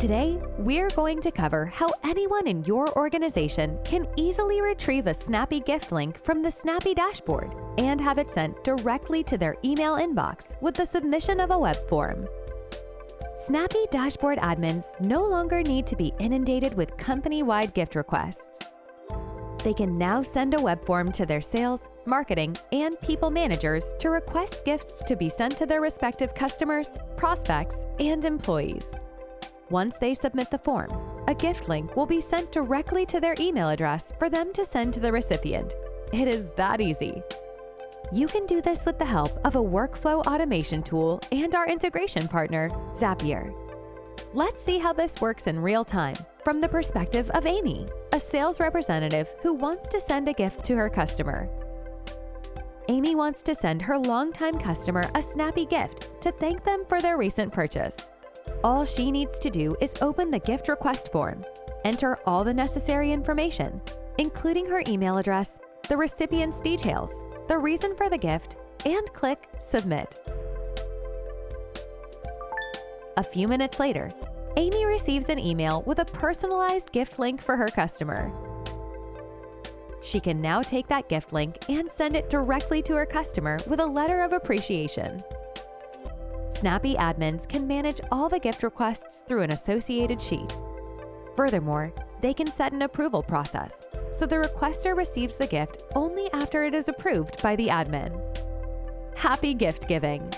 Today, we're going to cover how anyone in your organization can easily retrieve a Snappy gift link from the Snappy dashboard and have it sent directly to their email inbox with the submission of a web form. Snappy dashboard admins no longer need to be inundated with company-wide gift requests. They can now send a web form to their sales, marketing, and people managers to request gifts to be sent to their respective customers, prospects, and employees. Once they submit the form, a gift link will be sent directly to their email address for them to send to the recipient. It is that easy. You can do this with the help of a workflow automation tool and our integration partner, Zapier. Let's see how this works in real time from the perspective of Amy, a sales representative who wants to send a gift to her customer. Amy wants to send her longtime customer a Snappy gift to thank them for their recent purchase. All she needs to do is open the gift request form, enter all the necessary information, including her email address, the recipient's details, the reason for the gift, and click Submit. A few minutes later, Amy receives an email with a personalized gift link for her customer. She can now take that gift link and send it directly to her customer with a letter of appreciation. Snappy admins can manage all the gift requests through an associated sheet. Furthermore, they can set an approval process, so the requester receives the gift only after it is approved by the admin. Happy gift giving!